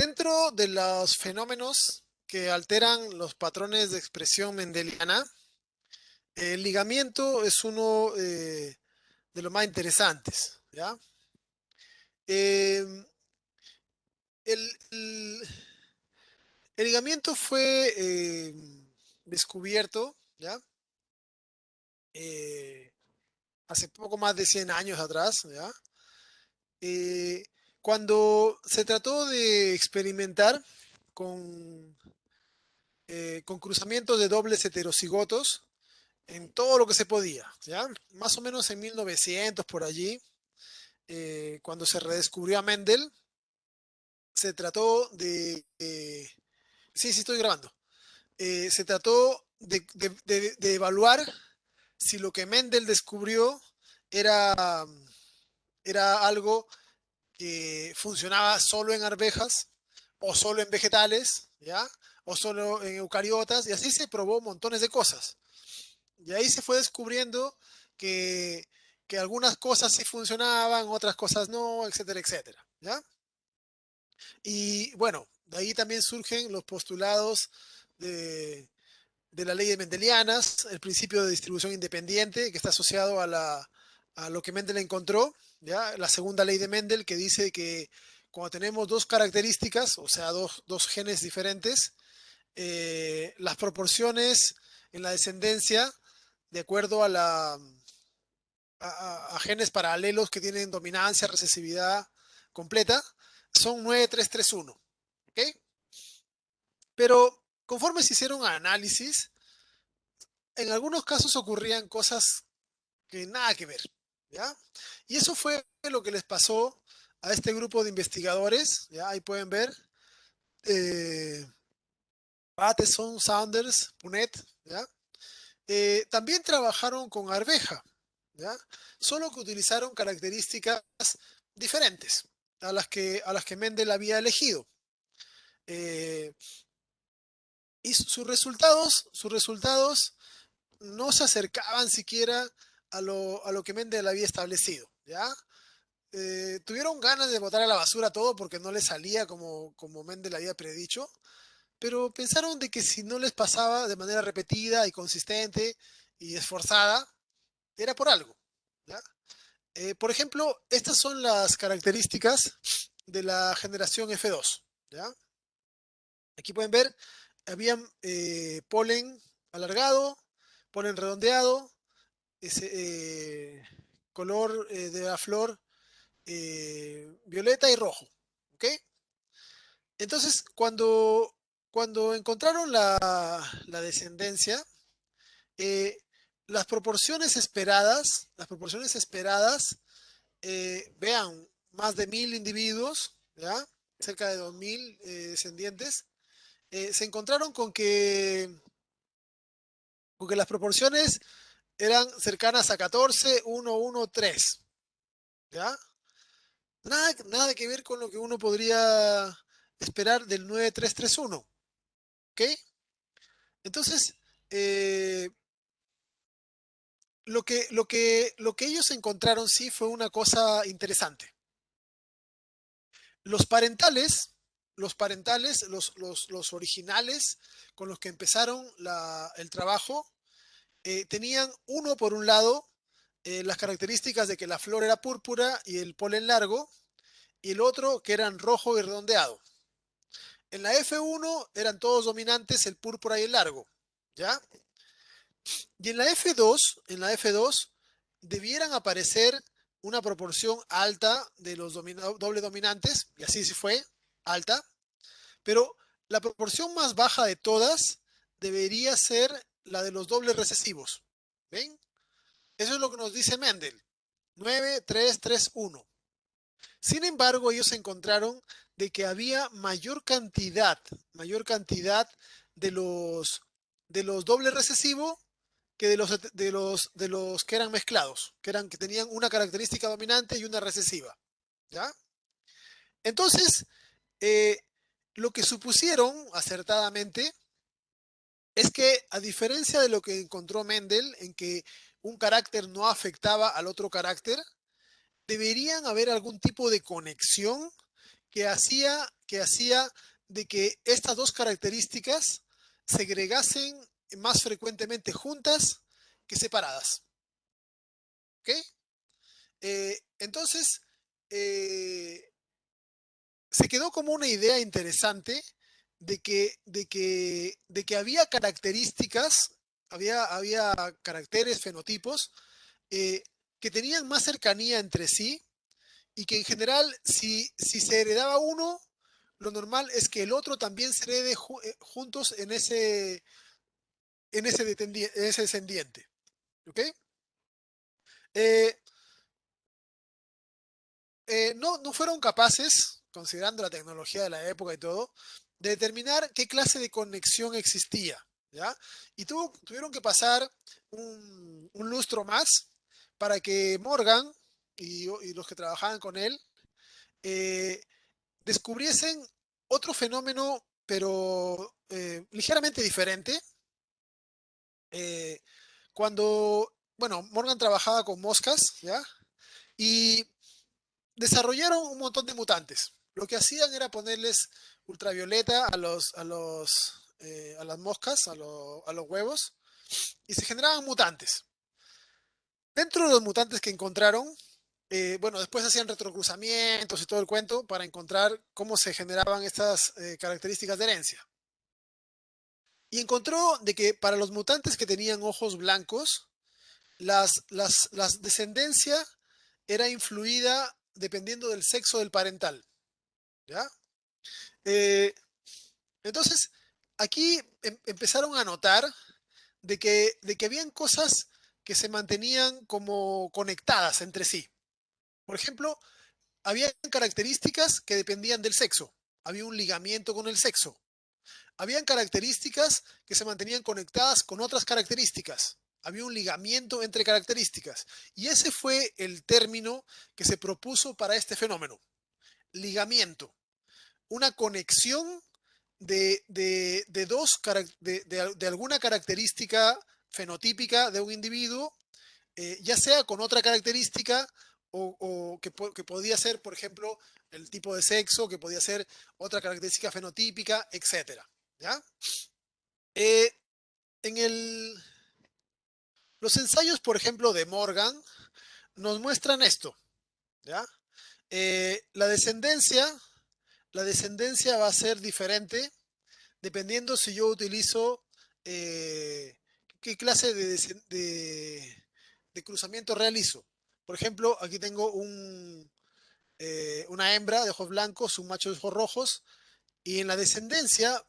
Dentro de los fenómenos que alteran los patrones de expresión mendeliana, el ligamiento es uno de los más interesantes, ¿ya? Eh, el ligamiento fue descubierto, ¿ya? Eh, Hace poco más de 100 años atrás, ¿ya? Eh, Cuando se trató de experimentar con, con cruzamientos de dobles heterocigotos, en todo lo que se podía, ¿ya? Más o menos en 1900 por allí, cuando se redescubrió a Mendel, se trató de... sí, sí estoy grabando. Se trató de evaluar si lo que Mendel descubrió era, era algo que funcionaba solo en arvejas o solo en vegetales, ¿ya? O solo en eucariotas, y así se probó montones de cosas. Y ahí se fue descubriendo que, que algunas cosas sí funcionaban, otras cosas no, etcétera, etcétera, ¿ya? Y bueno, de ahí también surgen los postulados de, de la ley de Mendelianas, el principio de distribución independiente que está asociado a lo que Mendel encontró, ¿ya? La segunda ley de Mendel que dice que cuando tenemos dos características, o sea, dos genes diferentes, las proporciones en la descendencia, de acuerdo a genes paralelos que tienen dominancia, recesividad completa, son 9331. ¿Ok? Pero conforme se hicieron análisis, en algunos casos ocurrían cosas que nada que ver, ¿ya? Y eso fue lo que les pasó a este grupo de investigadores, ¿ya? Ahí pueden ver, eh, Paterson, Saunders, Punet, ¿ya? También trabajaron con arveja, ¿ya? Solo que utilizaron características diferentes a las que Mendel había elegido. Eh, y sus resultados no se acercaban siquiera a lo que Mendel había establecido, ¿ya? Tuvieron ganas de botar a la basura todo porque no les salía como Mendel había predicho, pero pensaron de que si no les pasaba de manera repetida y consistente y esforzada, era por algo, ¿ya? Por ejemplo, estas son las características de la generación F2, ¿ya? Aquí pueden ver, habían polen alargado, polen redondeado, ese, color de la flor violeta y rojo, ¿ok? Entonces, cuando encontraron la descendencia, eh, las proporciones esperadas, vean, más de 1000 individuos, ¿ya? Cerca de 2000 descendientes, se encontraron con que las proporciones eran cercanas a 14, 1, 1, 3, ¿ya? Nada que ver con lo que uno podría esperar del 9331, ¿ok? Entonces, eh, lo que ellos encontraron sí fue una cosa interesante. Los parentales, los originales con los que empezaron el trabajo, tenían uno por un lado las características de que la flor era púrpura y el polen largo, y el otro que eran rojo y redondeado. En la F1 eran todos dominantes el púrpura y el largo, ¿ya? Y en la F2 debieran aparecer una proporción alta de los doble dominantes, y así se fue, alta, pero la proporción más baja de todas debería ser la de los dobles recesivos. ¿Ven? Eso es lo que nos dice Mendel. 9331. Sin embargo, ellos encontraron de que había mayor cantidad de de los dobles recesivos que de los que eran mezclados, que tenían una característica dominante y una recesiva, ¿ya? Entonces, eh, lo que supusieron acertadamente es que, a diferencia de lo que encontró Mendel, en que un carácter no afectaba al otro carácter, deberían haber algún tipo de conexión que hacía de que estas dos características segregasen más frecuentemente juntas que separadas. ¿Ok? Entonces, eh, se quedó como una idea interesante de que había características, había caracteres, fenotipos, eh, que tenían más cercanía entre sí y que en general, si se heredaba uno, lo normal es que el otro también se herede juntos en ese descendiente. ¿Ok? Eh, no fueron capaces, considerando la tecnología de la época y todo, de determinar qué clase de conexión existía, ¿ya? Y tuvieron que pasar un lustro más para que Morgan y los que trabajaban con él eh, descubriesen otro fenómeno, pero ligeramente diferente. eh, bueno, Morgan trabajaba con moscas, ¿ya? Y desarrollaron un montón de mutantes. Lo que hacían era ponerles ultravioleta a las moscas, a los huevos, y se generaban mutantes. Dentro de los mutantes que encontraron, bueno, después hacían retrocruzamientos y todo el cuento para encontrar cómo se generaban estas características de herencia. Y encontró de que para los mutantes que tenían ojos blancos, las descendencia era influida dependiendo del sexo del parental, ¿ya? Eh, entonces, aquí empezaron a notar de que habían cosas que se mantenían como conectadas entre sí. Por ejemplo, había características que dependían del sexo. Había un ligamiento con el sexo. Habían características que se mantenían conectadas con otras características. Había un ligamiento entre características. Y ese fue el término que se propuso para este fenómeno. Ligamiento. Una conexión de alguna característica fenotípica de un individuo, ya sea con otra característica o que podía ser, por ejemplo, el tipo de sexo, que podía ser otra característica fenotípica, etcétera. ¿Ya? Eh, en los ensayos, por ejemplo, de Morgan, nos muestran esto. ¿Ya? La descendencia va a ser diferente dependiendo si yo utilizo qué clase de cruzamiento realizo. Por ejemplo, aquí tengo una hembra de ojos blancos, un macho de ojos rojos, y en la descendencia,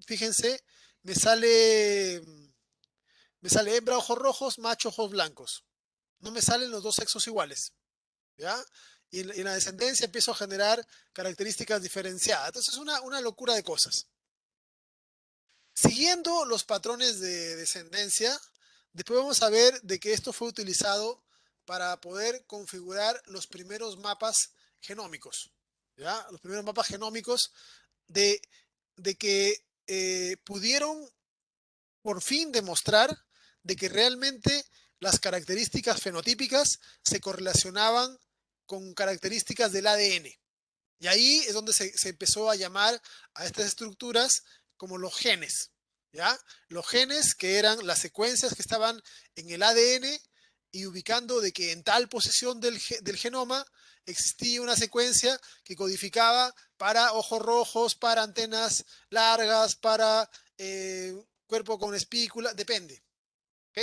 fíjense, me sale, me sale hembra ojos rojos, macho ojos blancos. No me salen los dos sexos iguales, ¿ya? Y en la descendencia empiezo a generar características diferenciadas. Entonces es una locura de cosas. Siguiendo los patrones de descendencia, después vamos a ver de que esto fue utilizado para poder configurar los primeros mapas genómicos, ¿ya? Los primeros mapas genómicos de, de que pudieron por fin demostrar de que realmente las características fenotípicas se correlacionaban con características del ADN. Y ahí es donde se empezó a llamar a estas estructuras como los genes, ¿ya? Los genes que eran las secuencias que estaban en el ADN y ubicando de que en tal posición del genoma existía una secuencia que codificaba para ojos rojos, para antenas largas, para cuerpo con espícula, depende, ¿ok?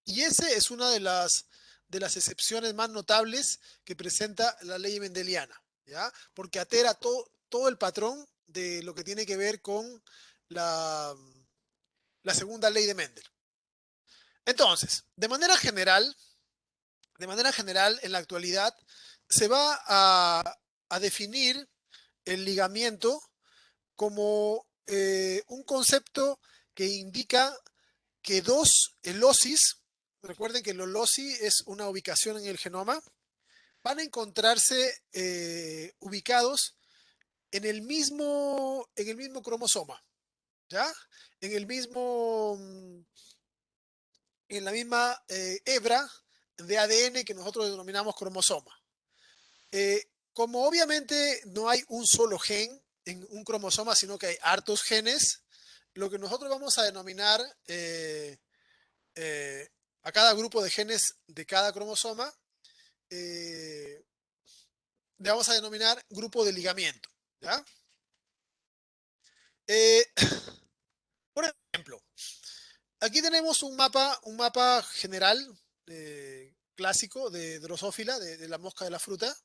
Y ese es una de las excepciones más notables que presenta la ley mendeliana, ¿ya? Porque altera todo el patrón de lo que tiene que ver con la, la segunda ley de Mendel. Entonces, de manera general, en la actualidad, se va a definir el ligamiento como un concepto que indica que el locis, recuerden que el loci es una ubicación en el genoma, van a encontrarse ubicados en el mismo cromosoma, ¿ya? En el mismo, en la misma hebra de ADN que nosotros denominamos cromosoma. como obviamente no hay un solo gen en un cromosoma, sino que hay hartos genes, lo que nosotros vamos a denominar eh, a cada grupo de genes de cada cromosoma, eh, le vamos a denominar grupo de ligamiento. ¿Ya? Eh, por ejemplo, aquí tenemos un mapa general clásico de Drosophila, de la mosca de la fruta.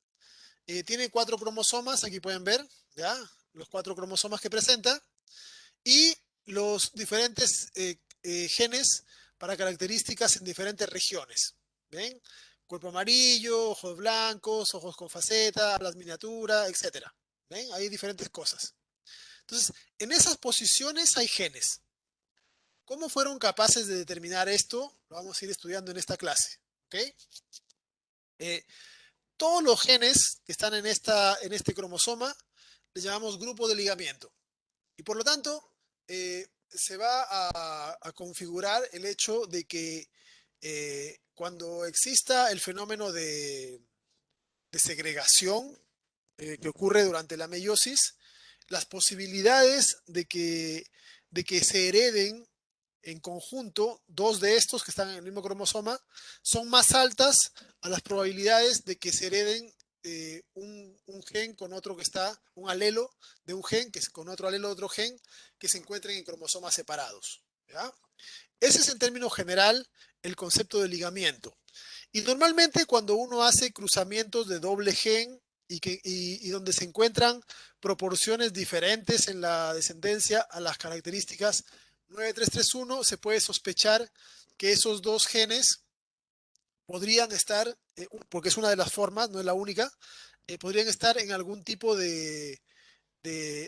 Tiene 4 cromosomas, aquí pueden ver, ¿ya? Los 4 cromosomas que presenta y los diferentes genes para características en diferentes regiones. ¿Ven? Cuerpo amarillo, ojos blancos, ojos con faceta, alas miniatura, etcétera. ¿Ven? Hay diferentes cosas. Entonces, en esas posiciones hay genes. ¿Cómo fueron capaces de determinar esto? Lo vamos a ir estudiando en esta clase. ¿Ok? Eh, todos los genes que están en este cromosoma les llamamos grupo de ligamiento. Y por lo tanto, se va a configurar el hecho de que cuando exista el fenómeno de segregación que ocurre durante la meiosis, las posibilidades de que se hereden en conjunto dos de estos que están en el mismo cromosoma son más altas a las probabilidades de que se hereden un gen con otro que está, un alelo de un gen que es con otro alelo de otro gen que se encuentren en cromosomas separados. ¿Ya? Ese es en términos general el concepto de ligamiento. Y normalmente cuando uno hace cruzamientos de doble gen y donde se encuentran proporciones diferentes en la descendencia a las características 9331, se puede sospechar que esos dos genes podrían estar, porque es una de las formas, no es la única, podrían estar en algún tipo de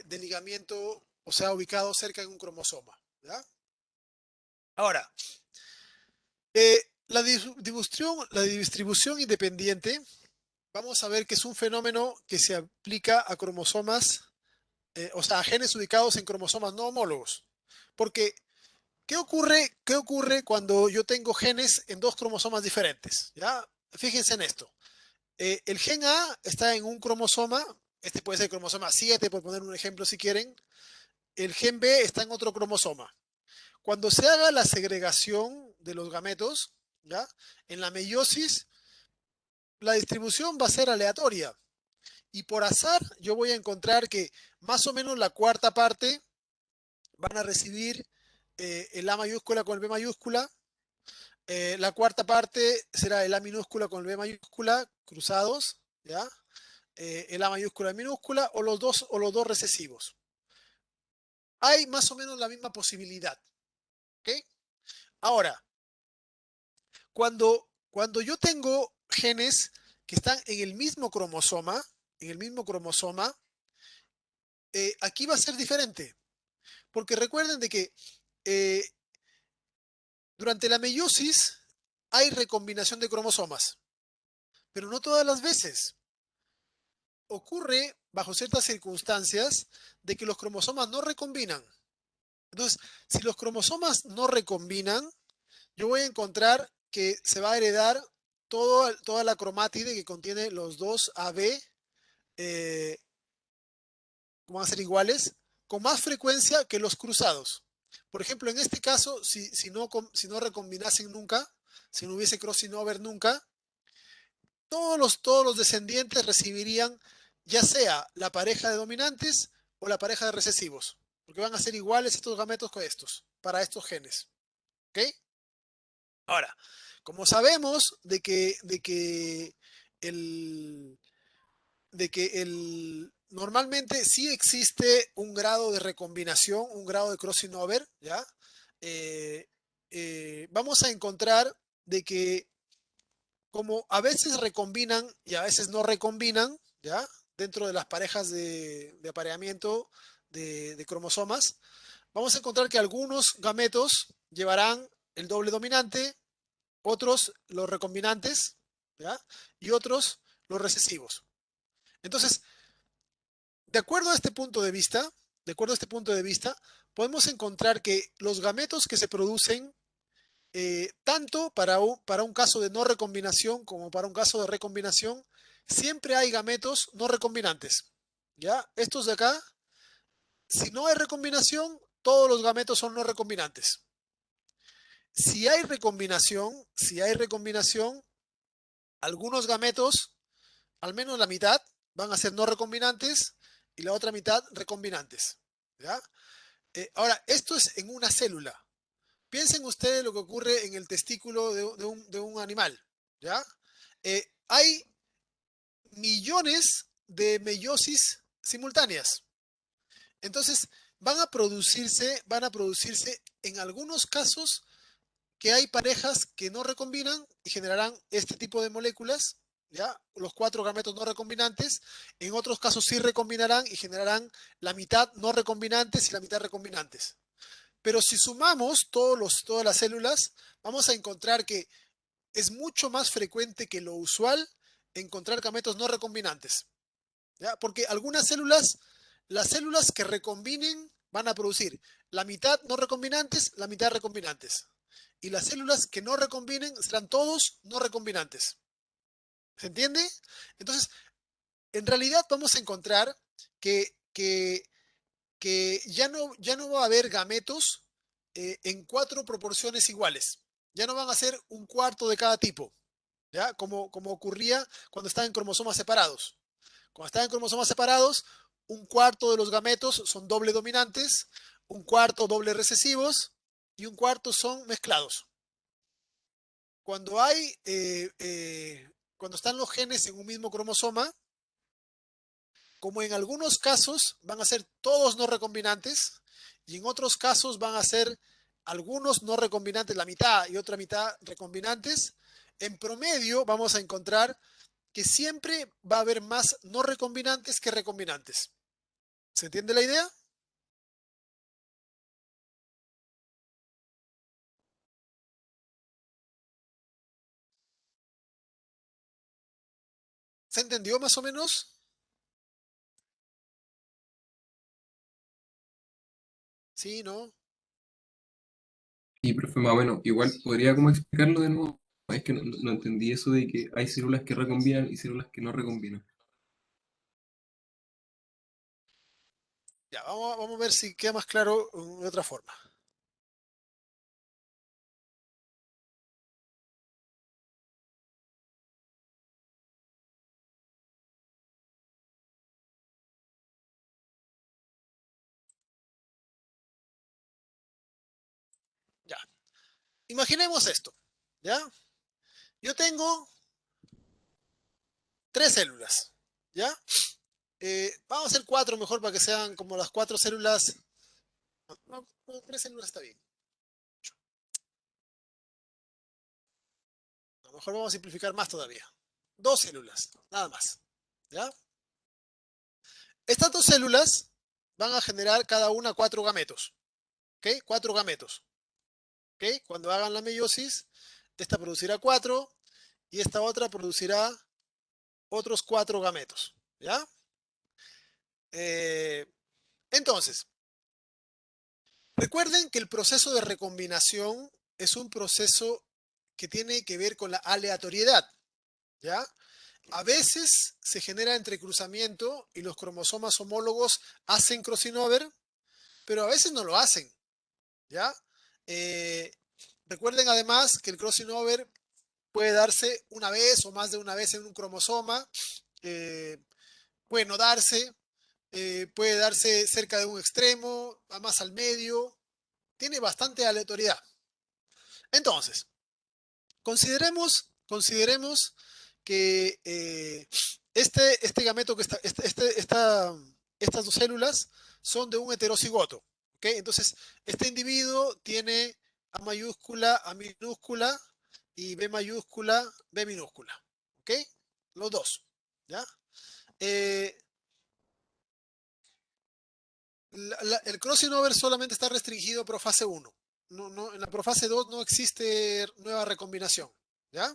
ligamiento, o sea, ubicado cerca de un cromosoma. ¿Ya? Ahora, la distribución independiente, vamos a ver que es un fenómeno que se aplica a cromosomas, o sea, a genes ubicados en cromosomas no homólogos. Porque, qué ocurre cuando yo tengo genes en dos cromosomas diferentes? ¿Ya? Fíjense en esto. El gen A está en un cromosoma, este puede ser el cromosoma 7, por poner un ejemplo si quieren. El gen B está en otro cromosoma. Cuando se haga la segregación de los gametos, ¿ya? En la meiosis, la distribución va a ser aleatoria. Y por azar, yo voy a encontrar que más o menos la cuarta parte van a recibir el A mayúscula con el B mayúscula. La cuarta parte será el A minúscula con el B mayúscula cruzados, ¿ya? El A mayúscula y minúscula o los dos recesivos. Hay más o menos la misma posibilidad. ¿Ok? Ahora, cuando yo tengo genes que están en el mismo cromosoma, aquí va a ser diferente. Porque recuerden de que eh, durante la meiosis hay recombinación de cromosomas, pero no todas las veces. Ocurre bajo ciertas circunstancias de que los cromosomas no recombinan. Entonces, si los cromosomas no recombinan, yo voy a encontrar que se va a heredar toda la cromátide que contiene los dos AB, eh, van a ser iguales, con más frecuencia que los cruzados. Por ejemplo, en este caso, si no recombinasen nunca, si no hubiese crossing over nunca, todos los descendientes recibirían ya sea la pareja de dominantes o la pareja de recesivos, porque van a ser iguales estos gametos con estos, para estos genes. ¿Ok? Ahora, como sabemos el, normalmente sí existe un grado de recombinación, un grado de crossing over, ¿ya? Eh, vamos a encontrar de que como a veces recombinan y a veces no recombinan, ¿ya? Dentro de las parejas de apareamiento de cromosomas, vamos a encontrar que algunos gametos llevarán el doble dominante, otros los recombinantes, ¿ya? Y otros los recesivos. Entonces, de acuerdo a este punto de vista, de acuerdo a este punto de vista, podemos encontrar que los gametos que se producen tanto para un caso de no recombinación como para un caso de recombinación, siempre hay gametos no recombinantes. ¿Ya? Estos de acá, si no hay recombinación, todos los gametos son no recombinantes. Si hay recombinación, algunos gametos, al menos la mitad, van a ser no recombinantes y la otra mitad recombinantes. ¿Ya? Ahora, esto es en una célula. Piensen ustedes lo que ocurre en el testículo de un animal. ¿Ya? Hay millones de meiosis simultáneas. Entonces, van a producirse en algunos casos que hay parejas que no recombinan y generarán este tipo de moléculas, ¿ya? Los cuatro gametos no recombinantes. En otros casos sí recombinarán y generarán la mitad no recombinantes y la mitad recombinantes. Pero si sumamos todas las células, vamos a encontrar que es mucho más frecuente que lo usual encontrar gametos no recombinantes. ¿Ya? Porque algunas células, las células que recombinen van a producir la mitad no recombinantes, la mitad recombinantes. Y las células que no recombinen serán todos no recombinantes. ¿Se entiende? Entonces, en realidad vamos a encontrar que ya no va a haber gametos en cuatro proporciones iguales. Ya no van a ser un cuarto de cada tipo, ¿ya? Como ocurría cuando estaban en cromosomas separados. Cuando están en cromosomas separados, un cuarto de los gametos son doble dominantes, un cuarto doble recesivos y un cuarto son mezclados. Cuando cuando están los genes en un mismo cromosoma, como en algunos casos van a ser todos no recombinantes y en otros casos van a ser algunos no recombinantes, la mitad y otra mitad recombinantes, en promedio vamos a encontrar que siempre va a haber más no recombinantes que recombinantes. ¿Se entiende la idea? ¿Se entendió más o menos? Sí, ¿no? Y, profe, más o menos, igual podría como explicarlo de nuevo. Es que no entendí eso de que hay células que recombinan y células que no recombinan. Ya, vamos a ver si queda más claro de otra forma. Ya, imaginemos esto, ¿ya? Yo tengo tres células, ¿ya? Vamos a hacer cuatro mejor para que sean como las cuatro células. No, no, tres células está bien. A lo mejor vamos a simplificar más todavía. Dos células, nada más, ¿ya? Estas dos células van a generar cada una cuatro gametos, ¿ok? Cuatro gametos, ¿ok? Cuando hagan la meiosis, esta producirá cuatro y esta otra producirá otros cuatro gametos, ¿ya? Eh, entonces, recuerden que el proceso de recombinación es un proceso que tiene que ver con la aleatoriedad, ¿ya? A veces se genera entrecruzamiento y los cromosomas homólogos hacen crossing over, pero a veces no lo hacen, ¿ya? Eh, recuerden además que el crossing over puede darse una vez o más de una vez en un cromosoma, eh, puede no darse, puede darse cerca de un extremo, más al medio, tiene bastante aleatoriedad. Entonces, consideremos que este gameto que está, estas dos células son de un heterocigoto. ¿Ok? Entonces, este individuo tiene A mayúscula, A minúscula y B mayúscula, B minúscula. ¿Ok? Los dos. ¿Ya? Eh, el crossing over solamente está restringido a profase 1. En la profase 2 no existe nueva recombinación. ¿Ya?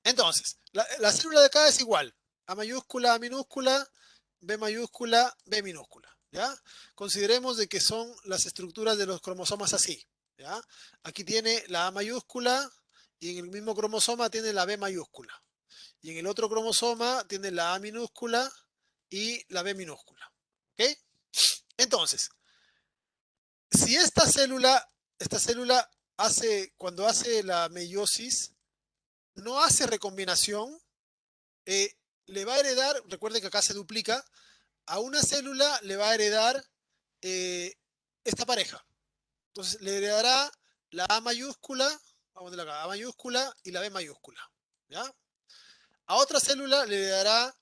Entonces, la célula de acá es igual. A mayúscula, A minúscula, B mayúscula, B minúscula. ¿Ya? Consideremos de que son las estructuras de los cromosomas así. ¿Ya? Aquí tiene la A mayúscula y en el mismo cromosoma tiene la B mayúscula. Y en el otro cromosoma tiene la A minúscula y la B minúscula. ¿Ok? Entonces, si esta célula cuando hace la meiosis, no hace recombinación, eh, le va a heredar, recuerden que acá se duplica, a una célula le va a heredar eh, esta pareja. Entonces le heredará la A mayúscula, vamos a ponerla acá, A mayúscula y la B mayúscula. ¿Ya? A otra célula le heredará,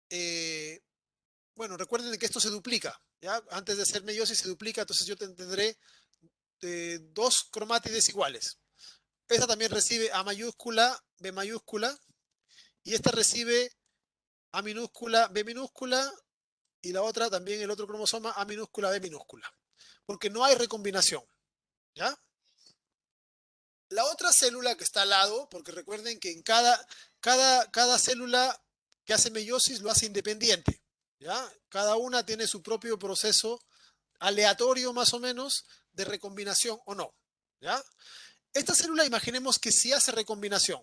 eh, bueno, recuerden que esto se duplica. ¿Ya? Antes de hacer meiosis se duplica, entonces yo tendré dos cromátides iguales. Esta también recibe A mayúscula, B mayúscula, y esta recibe A minúscula, B minúscula, y la otra también, el otro cromosoma, A minúscula, B minúscula. Porque no hay recombinación. ¿Ya? La otra célula que está al lado, porque recuerden que en cada célula que hace meiosis lo hace independiente. ¿Ya? Cada una tiene su propio proceso aleatorio más o menos de recombinación o no. ¿Ya? Esta célula imaginemos que sí hace recombinación.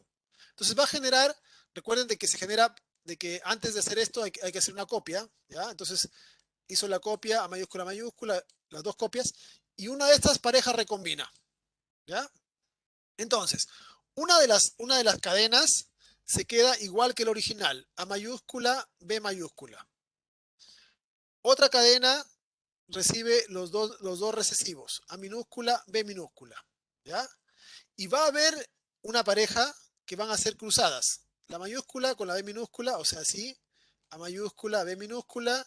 Entonces va a generar, recuerden de que se genera, de que antes de hacer esto hay que hacer una copia. ¿Ya? Entonces hizo la copia a mayúscula, las dos copias, y una de estas parejas recombina. ¿Ya? Entonces, una de las cadenas se queda igual que el original, A mayúscula, B mayúscula. Otra cadena recibe los dos recesivos, A minúscula, B minúscula. ¿Ya? Y va a haber una pareja que van a ser cruzadas. La mayúscula con la B minúscula, o sea, así, A mayúscula, B minúscula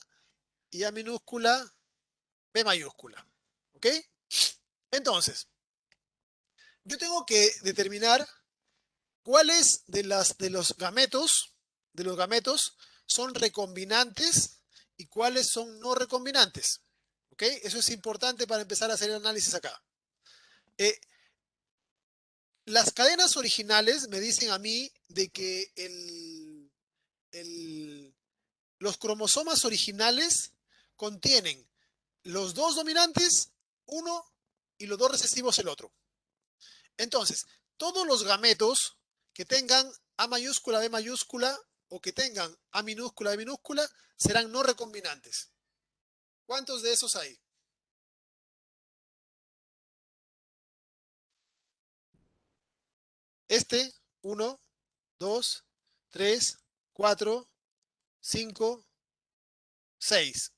y A minúscula, B mayúscula. ¿Ok? Entonces, yo tengo que determinar cuáles de los gametos son recombinantes y cuáles son no recombinantes. ¿Ok? Eso es importante para empezar a hacer el análisis acá. Eh, las cadenas originales me dicen a mí de que los cromosomas originales contienen los dos dominantes, uno, y los dos recesivos, el otro. Entonces, todos los gametos que tengan A mayúscula, B mayúscula o que tengan A minúscula, B minúscula serán no recombinantes. ¿Cuántos de esos hay? Este, uno, 2, 3, 4, 5, 6.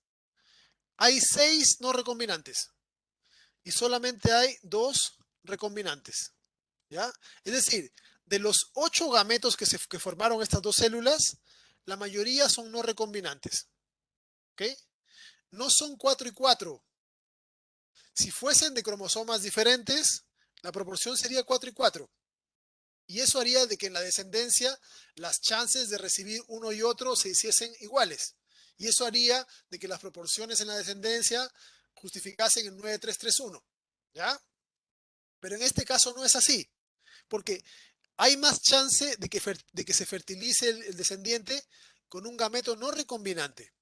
Hay 6 no recombinantes y solamente hay 2 recombinantes. ¿Ya? Es decir, de los 8 gametos que formaron estas dos células, la mayoría son no recombinantes. ¿Ok? No son 4 y 4. Si fuesen de cromosomas diferentes, la proporción sería 4 y 4. Y eso haría de que en la descendencia las chances de recibir uno y otro se hiciesen iguales. Y eso haría de que las proporciones en la descendencia justificasen el 9-3-3-1. ¿Ya? Pero en este caso no es así, porque hay más chance de que se fertilice el descendiente con un gameto no recombinante.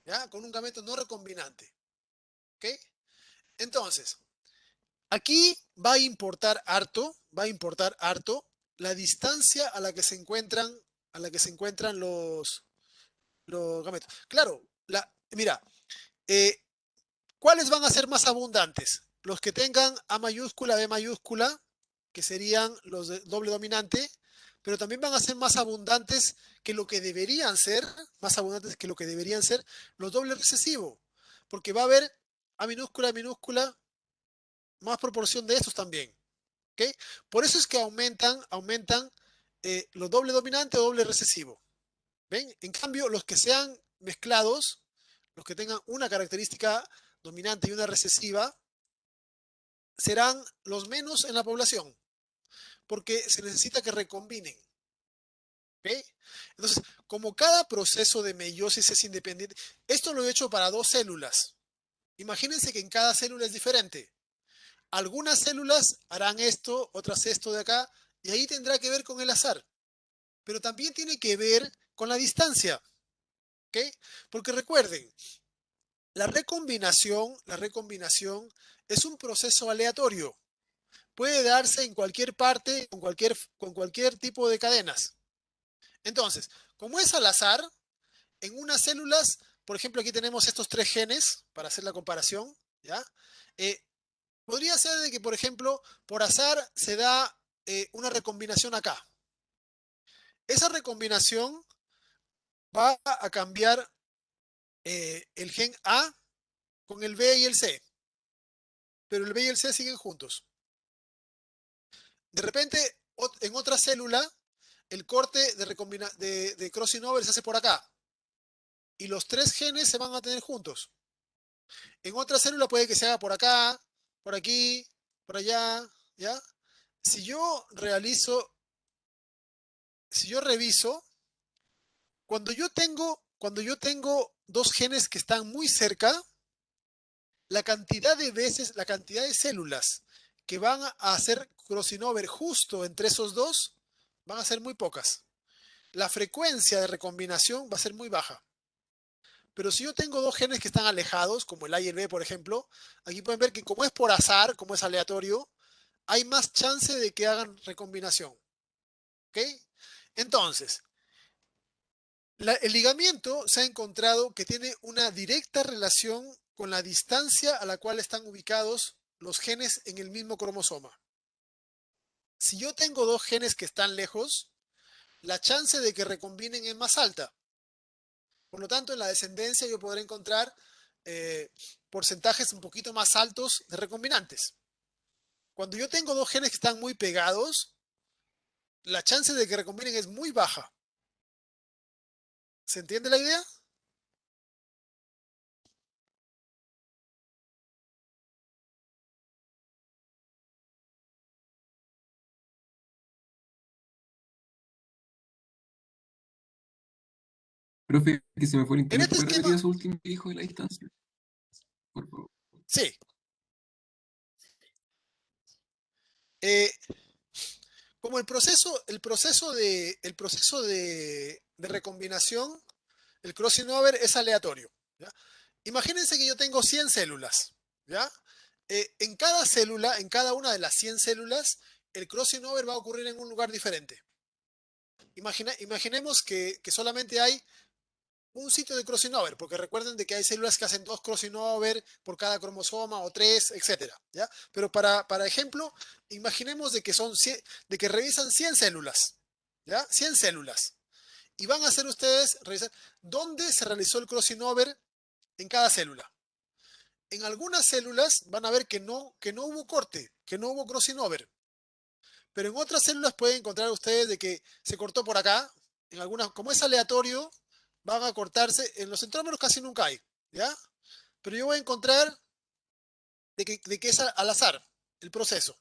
¿Ya? Con un gameto no recombinante. ¿Ok? Entonces, aquí va a importar harto la distancia a la que se encuentran los gametos. Claro, mira, eh, ¿cuáles van a ser más abundantes? Los que tengan A mayúscula, B mayúscula, que serían los de doble dominante, pero también van a ser más abundantes que lo que deberían ser, más abundantes que lo que deberían ser los dobles recesivos, porque va a haber A minúscula, minúscula, más proporción de estos también. ¿Ok? Por eso es que aumentan los doble dominante o doble recesivo. ¿Ven? En cambio, los que sean mezclados, los que tengan una característica dominante y una recesiva, serán los menos en la población, porque se necesita que recombinen. ¿Ok? Entonces, como cada proceso de meiosis es independiente, esto lo he hecho para dos células. Imagínense que en cada célula es diferente. Algunas células harán esto, otras esto de acá, y ahí tendrá que ver con el azar. Pero también tiene que ver con la distancia. ¿Ok? Porque recuerden, la recombinación es un proceso aleatorio. Puede darse en cualquier parte, con cualquier tipo de cadenas. Entonces, como es al azar, en unas células, por ejemplo, aquí tenemos estos tres genes para hacer la comparación, ¿ya? Eh, Podría ser de que, por ejemplo, por azar se da una recombinación acá. Esa recombinación va a cambiar el gen A con el B y el C, pero el B y el C siguen juntos. De repente, en otra célula, el corte de crossing over se hace por acá y los tres genes se van a tener juntos. En otra célula puede que se haga por acá, por aquí, por allá, ¿ya? Si yo realizo, si yo reviso, cuando yo tengo dos genes que están muy cerca, la cantidad de veces, la cantidad de células que van a hacer crossing over justo entre esos dos van a ser muy pocas. La frecuencia de recombinación va a ser muy baja. Pero si yo tengo dos genes que están alejados, como el A y el B, por ejemplo, aquí pueden ver que como es por azar, como es aleatorio, hay más chance de que hagan recombinación. ¿Ok? Entonces, el ligamiento se ha encontrado que tiene una directa relación con la distancia a la cual están ubicados los genes en el mismo cromosoma. Si yo tengo dos genes que están lejos, la chance de que recombinen es más alta. Por lo tanto, en la descendencia yo podré encontrar eh, porcentajes un poquito más altos de recombinantes. Cuando yo tengo dos genes que están muy pegados, la chance de que recombinen es muy baja. ¿Se entiende la idea? Profe, que se me fue el En internet. este ¿Puede esquema, repetir eso último que dijo de la distancia? Por favor. sí. Eh, Como el proceso de recombinación, el crossing over es aleatorio. ¿Ya? Imagínense que yo tengo 100 células. ¿Ya? En cada célula, en cada una de las 100 células, el crossing over va a ocurrir en un lugar diferente. Imaginemos que solamente hay un sitio de crossing over, porque recuerden de que hay células que hacen dos crossing over por cada cromosoma o tres, etcétera, ¿ya? Pero para ejemplo, imaginemos de que de que revisan 100 células, ¿ya? 100 células. Y van a hacer ustedes revisar dónde se realizó el crossing over en cada célula. En algunas células van a ver que no hubo corte, que no hubo crossing over. Pero en otras células pueden encontrar ustedes de que se cortó por acá. En algunas, como es aleatorio, van a cortarse. En los centrómeros casi nunca hay, ¿ya? Pero yo voy a encontrar de que es al azar el proceso,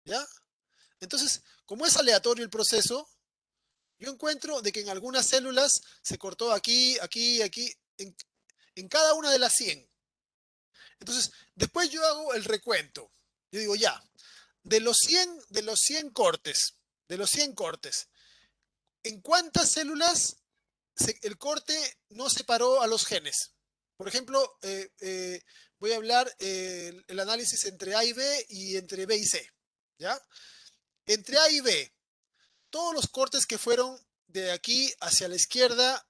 ¿ya? Entonces, como es aleatorio el proceso, yo encuentro de que en algunas células se cortó aquí, aquí, aquí, en cada una de las 100. Entonces, después yo hago el recuento. Yo digo, ya, de los 100 cortes, de los 100 cortes, ¿en cuántas células el corte no separó a los genes? Por ejemplo, voy a hablar el análisis entre A y B y entre B y C. ¿Ya? Entre A y B, todos los cortes que fueron de aquí hacia la izquierda,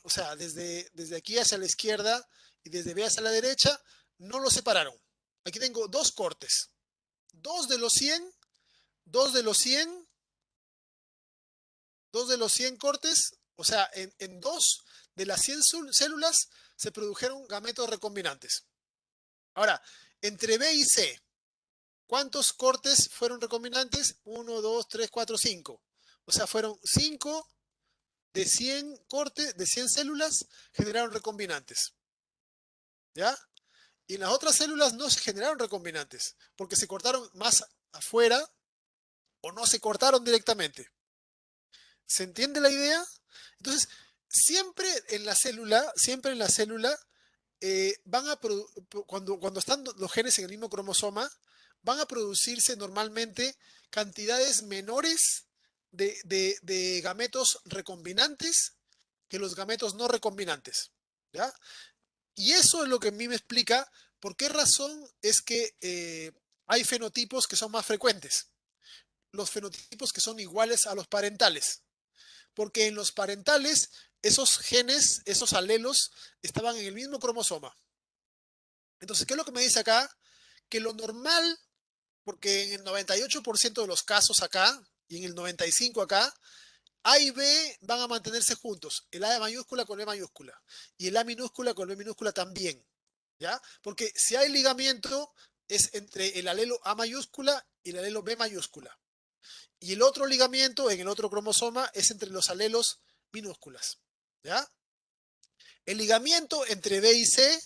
o sea, desde aquí hacia la izquierda y desde B hacia la derecha, no los separaron. Aquí tengo dos cortes. Dos de los 100, dos de los 100, dos de los 100 cortes, o sea, en dos de las 100 células se produjeron gametos recombinantes. Ahora, entre B y C, ¿cuántos cortes fueron recombinantes? Uno, 2, 3, 4, 5. O sea, fueron 5 de 100 cortes, de 100 células, generaron recombinantes. ¿Ya? Y en las otras células no se generaron recombinantes, porque se cortaron más afuera o no se cortaron directamente. ¿Se entiende la idea? Entonces, siempre en la célula, cuando están los genes en el mismo cromosoma, van a producirse normalmente cantidades menores de gametos recombinantes que los gametos no recombinantes. ¿Ya? Y eso es lo que a mí me explica por qué razón es que hay fenotipos que son más frecuentes. los fenotipos que son iguales a los parentales, porque en los parentales esos genes, esos alelos, estaban en el mismo cromosoma. Entonces, ¿qué es lo que me dice acá? Que lo normal, porque en el 98% de los casos acá y en el 95% acá, A y B van a mantenerse juntos, el A mayúscula con B mayúscula y el A minúscula con B minúscula también, ¿ya? Porque si hay ligamiento es entre el alelo A mayúscula y el alelo B mayúscula. Y el otro ligamiento en el otro cromosoma es entre los alelos minúsculas, ¿ya? El ligamiento entre B y C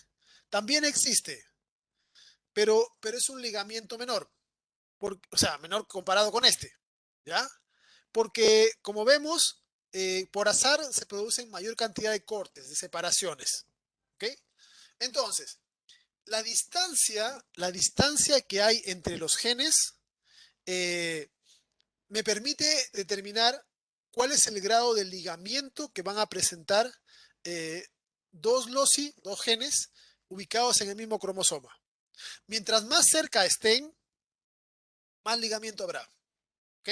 también existe, pero es un ligamiento menor, o sea, menor comparado con este, ¿ya? Porque, como vemos, por azar se producen mayor cantidad de cortes, de separaciones, ¿ok? Entonces, la distancia que hay entre los genes eh, me permite determinar cuál es el grado de ligamiento que van a presentar eh, dos loci, dos genes, ubicados en el mismo cromosoma. Mientras más cerca estén, más ligamiento habrá. ¿Ok?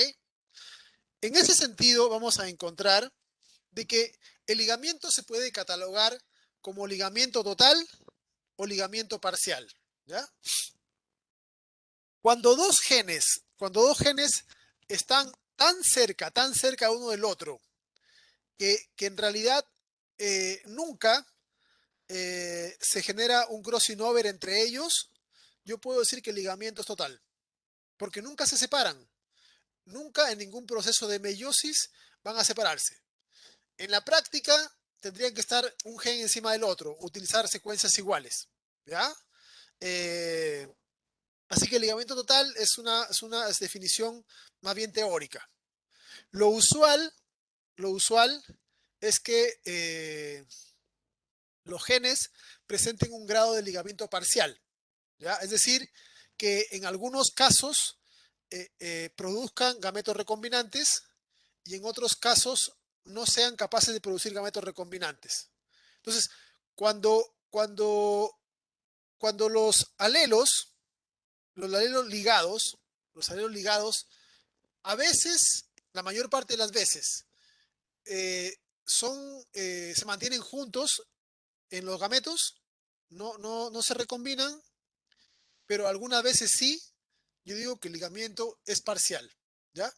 En ese sentido, vamos a encontrar de que el ligamiento se puede catalogar como ligamiento total o ligamiento parcial. ¿Ya? Cuando dos genes están tan cerca uno del otro, que en realidad nunca se genera un crossing over entre ellos, yo puedo decir que el ligamiento es total, porque nunca se separan, nunca en ningún proceso de meiosis van a separarse. En la práctica tendrían que estar un gen encima del otro, utilizar secuencias iguales, ¿ya? Eh, Así que el ligamiento total es una definición más bien teórica. Lo usual, lo usual es que los genes presenten un grado de ligamiento parcial, ¿ya? Es decir, que en algunos casos produzcan gametos recombinantes y en otros casos no sean capaces de producir gametos recombinantes. Entonces, cuando los alelos ligados, a veces, la mayor parte de las veces, eh, se mantienen juntos en los gametos, no se recombinan, pero algunas veces sí, yo digo que el ligamiento es parcial, ¿ya?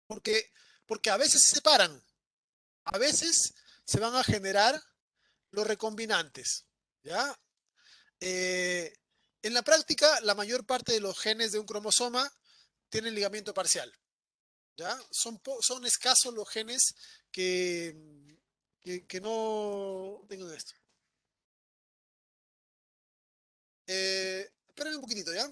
Porque, porque a veces se separan, a veces se van a generar los recombinantes, ¿ya? Eh, en la práctica, la mayor parte de los genes de un cromosoma tienen ligamiento parcial, ¿ya? Son escasos los genes que, que no tengan esto. Espérenme un poquitito, ¿ya?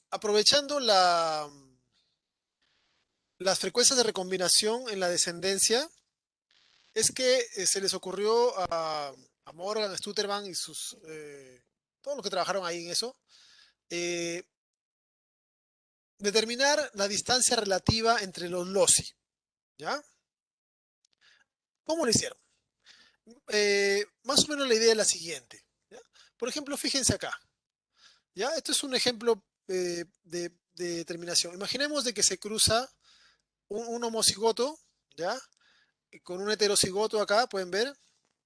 Aprovechando las frecuencias de recombinación en la descendencia, es que se les ocurrió a Morgan, a Stutterman y todos los que trabajaron ahí en eso, eh, determinar la distancia relativa entre los loci, ¿ya? ¿Cómo lo hicieron? Más o menos la idea es la siguiente, ¿ya? Por ejemplo, fíjense acá, ¿ya? Esto es un ejemplo de determinación. Imaginemos de que se cruza un homocigoto, ¿ya? Con un heterocigoto acá, pueden ver,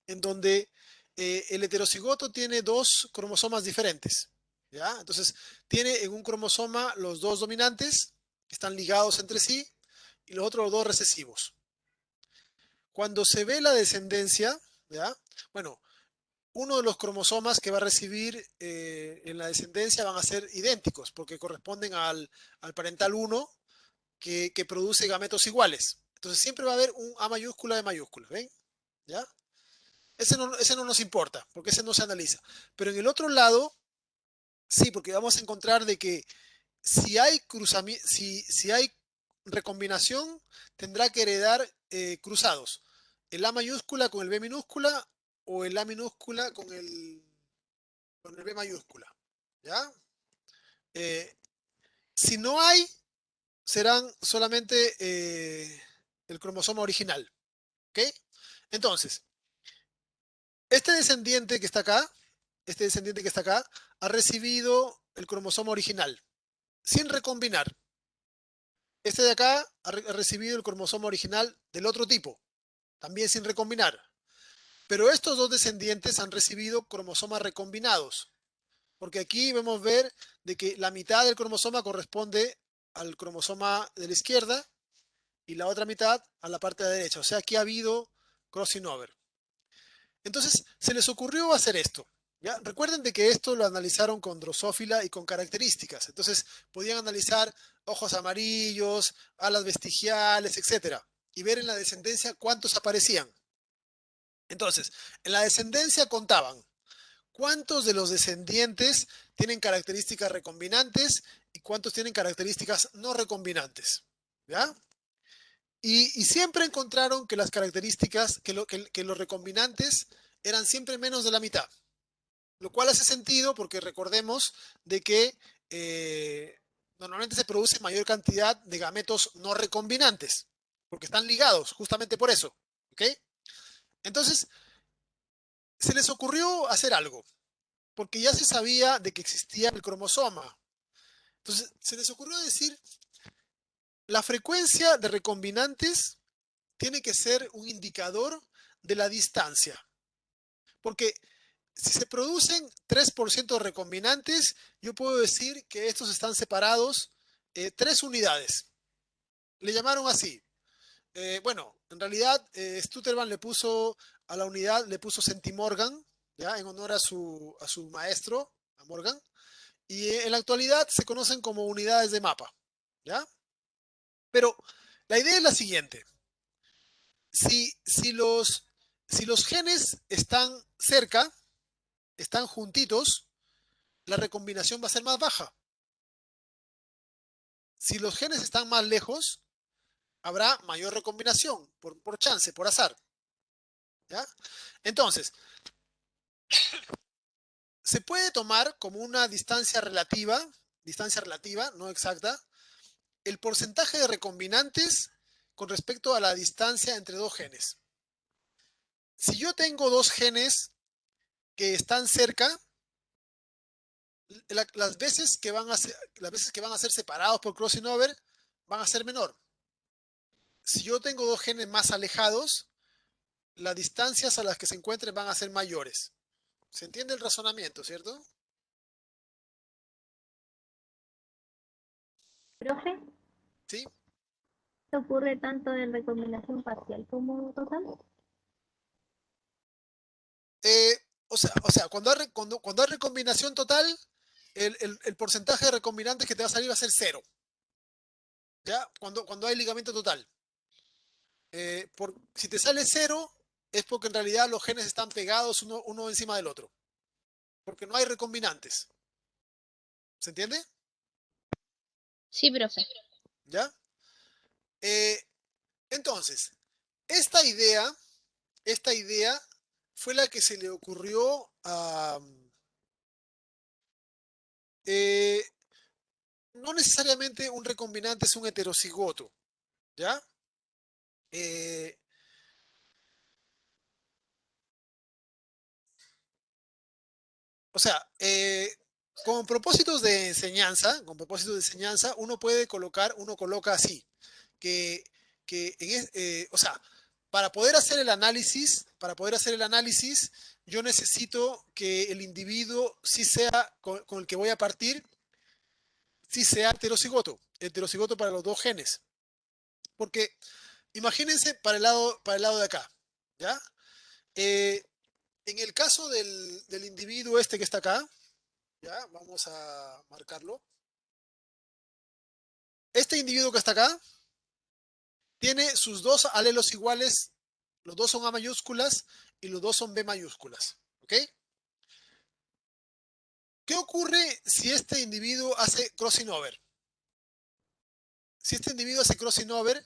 en donde el heterocigoto tiene dos cromosomas diferentes, ¿ya? Entonces, tiene en un cromosoma los dos dominantes, que están ligados entre sí, y los otros dos recesivos. Cuando se ve la descendencia, ¿ya? Bueno, uno de los cromosomas que va a recibir en la descendencia van a ser idénticos, porque corresponden al parental 1 que produce gametos iguales. Entonces siempre va a haber un A mayúscula de mayúscula, ¿ven? ¿Ya? Ese no nos importa, porque ese no se analiza. Pero en el otro lado, sí, porque vamos a encontrar de que si hay recombinación, tendrá que heredar cruzados. El A mayúscula con el B minúscula o el A minúscula con el B mayúscula. ¿Ya? Eh, si no hay, serán solamente el cromosoma original. ¿Ok? Entonces, Este descendiente que está acá, este descendiente que está acá, ha recibido el cromosoma original, sin recombinar. Este de acá ha recibido el cromosoma original del otro tipo, también sin recombinar. Pero estos dos descendientes han recibido cromosomas recombinados, porque aquí vemos ver de que la mitad del cromosoma corresponde al cromosoma de la izquierda y la otra mitad a la parte de la derecha. O sea, aquí ha habido crossing over. Entonces, se les ocurrió hacer esto. ¿Ya? Recuerden de que esto lo analizaron con drosófila y con características. Entonces, podían analizar ojos amarillos, alas vestigiales, etcétera, y ver en la descendencia cuántos aparecían. Entonces, en la descendencia contaban cuántos de los descendientes tienen características recombinantes y cuántos tienen características no recombinantes. ¿Ya? Y siempre encontraron que las características, que los recombinantes eran siempre menos de la mitad, lo cual hace sentido porque recordemos de que normalmente se produce mayor cantidad de gametos no recombinantes, porque están ligados, justamente por eso. ¿Ok? Entonces, se les ocurrió hacer algo, porque ya se sabía de que existía el cromosoma. Entonces, se les ocurrió decir, la frecuencia de recombinantes tiene que ser un indicador de la distancia, porque si se producen 3% de recombinantes, yo puedo decir que estos están separados 3 unidades. Le llamaron así. Bueno, en realidad Stutterman le puso a la unidad, le puso centimorgan, ¿ya? En honor a su maestro, a Morgan. Y en la actualidad se conocen como unidades de mapa, ¿ya? Pero la idea es la siguiente. Si los genes están cerca, están juntitos, la recombinación va a ser más baja. Si los genes están más lejos, habrá mayor recombinación por chance, por azar. ¿Ya? Entonces, se puede tomar como una distancia relativa, no exacta, el porcentaje de recombinantes con respecto a la distancia entre dos genes. Si yo tengo dos genes que están cerca, las veces que van a ser separados por crossing over van a ser menor. Si yo tengo dos genes más alejados, las distancias a las que se encuentren van a ser mayores. ¿Se entiende el razonamiento, cierto? Profe, Sí. ¿esto ocurre tanto en recombinación parcial como total? Eh, o sea, cuando hay recombinación total, el porcentaje de recombinantes que te va a salir va a ser cero. ¿Ya? Cuando hay ligamiento total. Si te sale cero, es porque en realidad los genes están pegados uno encima del otro. Porque no hay recombinantes. ¿Se entiende? Sí, profe. ¿Ya? Eh, entonces, esta idea, esta idea fue la que se le ocurrió a... eh, no necesariamente un recombinante es un heterocigoto, ¿ya? Eh, o sea, con propósitos de enseñanza, uno coloca así, que, o sea, para poder hacer el análisis, yo necesito que el individuo sí sea con el que voy a partir, sí sea heterocigoto para los dos genes. Porque imagínense para el lado de acá, ¿ya? Eh, en el caso del individuo este que está acá, ¿ya? Vamos a marcarlo. Este individuo que está acá tiene sus dos alelos iguales, los dos son A mayúsculas y los dos son B mayúsculas, ¿ok? ¿Qué ocurre si este individuo hace crossing over? Si este individuo hace crossing over,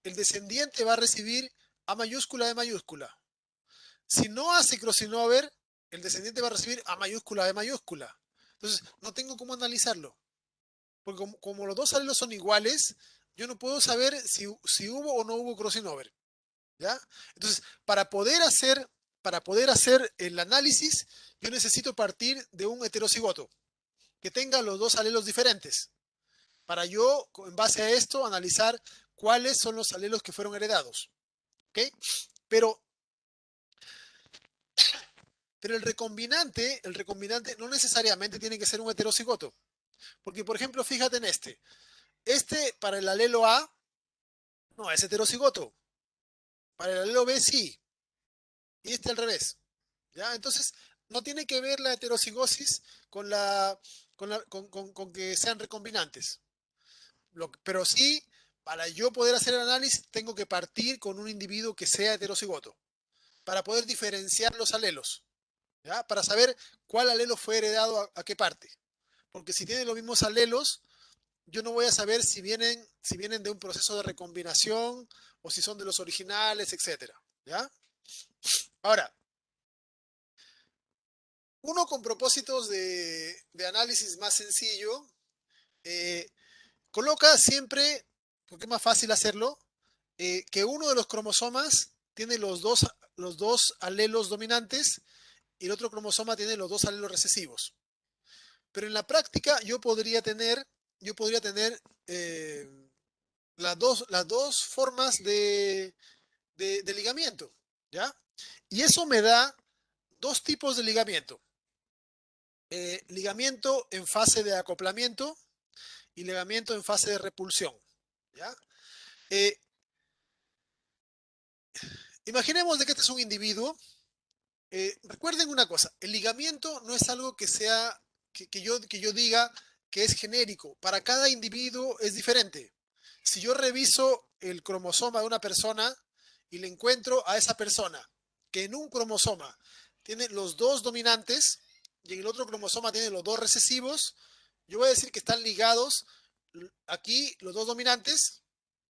el descendiente va a recibir A mayúscula, B mayúscula. Si no hace crossing over, el descendiente va a recibir A mayúscula, B mayúscula. Entonces, no tengo cómo analizarlo. Porque como los dos alelos son iguales, yo no puedo saber si hubo o no hubo crossing over. ¿Ya? Entonces, para poder hacer el análisis, yo necesito partir de un heterocigoto que tenga los dos alelos diferentes, para yo, en base a esto, analizar cuáles son los alelos que fueron heredados. ¿Ok? Pero, pero el recombinante no necesariamente tiene que ser un heterocigoto. Porque, por ejemplo, fíjate en este. Este para el alelo A no es heterocigoto. Para el alelo B sí. Y este al revés. ¿Ya? Entonces, no tiene que ver la heterocigosis con, con que sean recombinantes. Pero sí, para yo poder hacer el análisis, tengo que partir con un individuo que sea heterocigoto, para poder diferenciar los alelos, ¿ya? Para saber cuál alelo fue heredado a qué parte. Porque si tienen los mismos alelos, yo no voy a saber si vienen de un proceso de recombinación o si son de los originales, etcétera, ¿ya? Ahora, uno con propósitos de análisis más sencillo, eh, coloca siempre, porque es más fácil hacerlo, que uno de los cromosomas tiene los dos alelos dominantes y el otro cromosoma tiene los dos alelos recesivos. Pero en la práctica yo podría tener las dos formas de ligamiento, ¿ya? Y eso me da dos tipos de ligamiento. Ligamiento en fase de acoplamiento y ligamiento en fase de repulsión, ¿ya? Eh, Imaginemos de que este es un individuo. Recuerden una cosa, el ligamiento no es algo que sea, que yo diga que es genérico. Para cada individuo es diferente. Si yo reviso el cromosoma de una persona y le encuentro a esa persona que en un cromosoma tiene los dos dominantes y en el otro cromosoma tiene los dos recesivos, yo voy a decir que están ligados aquí los dos dominantes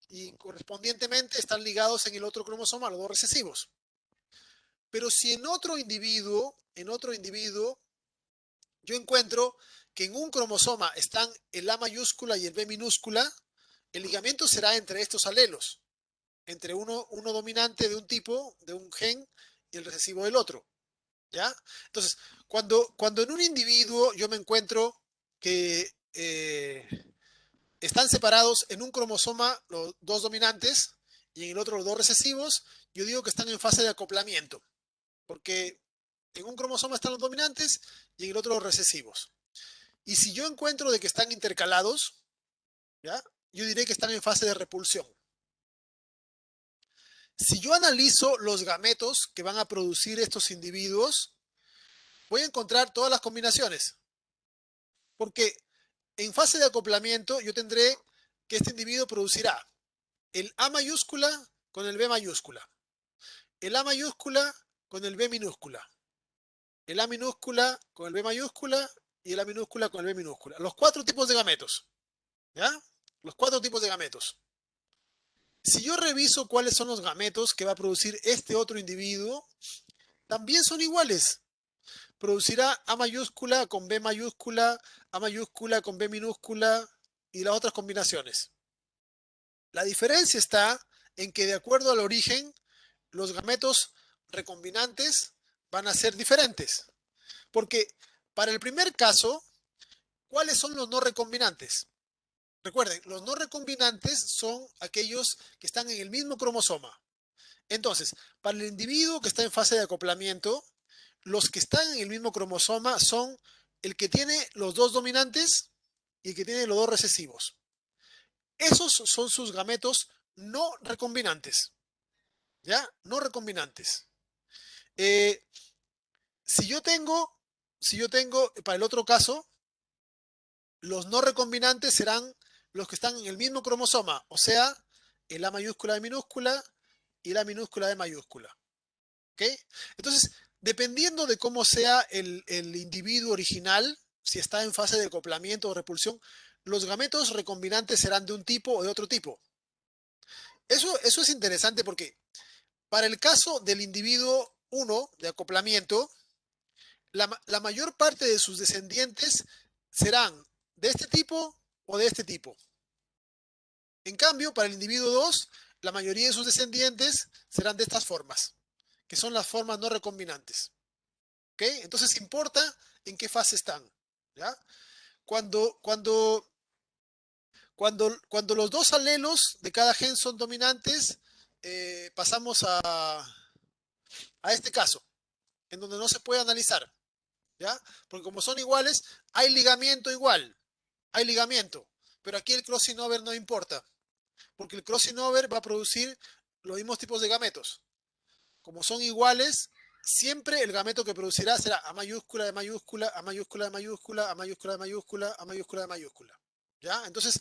y correspondientemente están ligados en el otro cromosoma los dos recesivos. Pero si en otro individuo, yo encuentro que en un cromosoma están el A mayúscula y el B minúscula, el ligamiento será entre estos alelos, entre uno dominante de un tipo, de un gen, y el recesivo del otro. ¿Ya? Entonces, cuando en un individuo yo me encuentro que están separados en un cromosoma los dos dominantes y en el otro los dos recesivos, yo digo que están en fase de acoplamiento, porque en un cromosoma están los dominantes y en el otro los recesivos. Y si yo encuentro de que están intercalados, ¿ya? Yo diré que están en fase de repulsión. Si yo analizo los gametos que van a producir estos individuos, voy a encontrar todas las combinaciones. Porque en fase de acoplamiento yo tendré que este individuo producirá el A mayúscula con el B mayúscula, el A mayúscula con el B minúscula, el A minúscula con el B mayúscula y el A minúscula con el B minúscula. Los cuatro tipos de gametos. ¿Ya? Los cuatro tipos de gametos. Si yo reviso cuáles son los gametos que va a producir este otro individuo, también son iguales. Producirá A mayúscula con B mayúscula, A mayúscula con B minúscula y las otras combinaciones. La diferencia está en que de acuerdo al origen, los gametos recombinantes van a ser diferentes. Porque para el primer caso, ¿cuáles son los no recombinantes? Recuerden, los no recombinantes son aquellos que están en el mismo cromosoma. Entonces, para el individuo que está en fase de acoplamiento, los que están en el mismo cromosoma son el que tiene los dos dominantes y el que tiene los dos recesivos. Esos son sus gametos no recombinantes. ¿Ya? No recombinantes. Eh, si yo tengo, para el otro caso, los no recombinantes serán los que están en el mismo cromosoma, o sea, el A mayúscula de minúscula y la minúscula de mayúscula. ¿Ok? Entonces, dependiendo de cómo sea el individuo original, si está en fase de acoplamiento o repulsión, los gametos recombinantes serán de un tipo o de otro tipo. Eso es interesante porque para el caso del individuo 1 de acoplamiento, la mayor parte de sus descendientes serán de este tipo o de este tipo. En cambio, para el individuo 2, la mayoría de sus descendientes serán de estas formas, que son las formas no recombinantes. ¿Ok? Entonces importa en qué fase están. ¿Ya? Cuando, cuando, cuando los dos alelos de cada gen son dominantes, pasamos a este caso, en donde no se puede analizar. ¿Ya? Porque como son iguales, hay ligamiento igual, hay ligamiento. Pero aquí el crossing over no importa, porque el crossing over va a producir los mismos tipos de gametos. Como son iguales, siempre el gameto que producirá será A mayúscula de mayúscula, A mayúscula de mayúscula, A mayúscula de mayúscula, A mayúscula de mayúscula. ¿Ya? Entonces,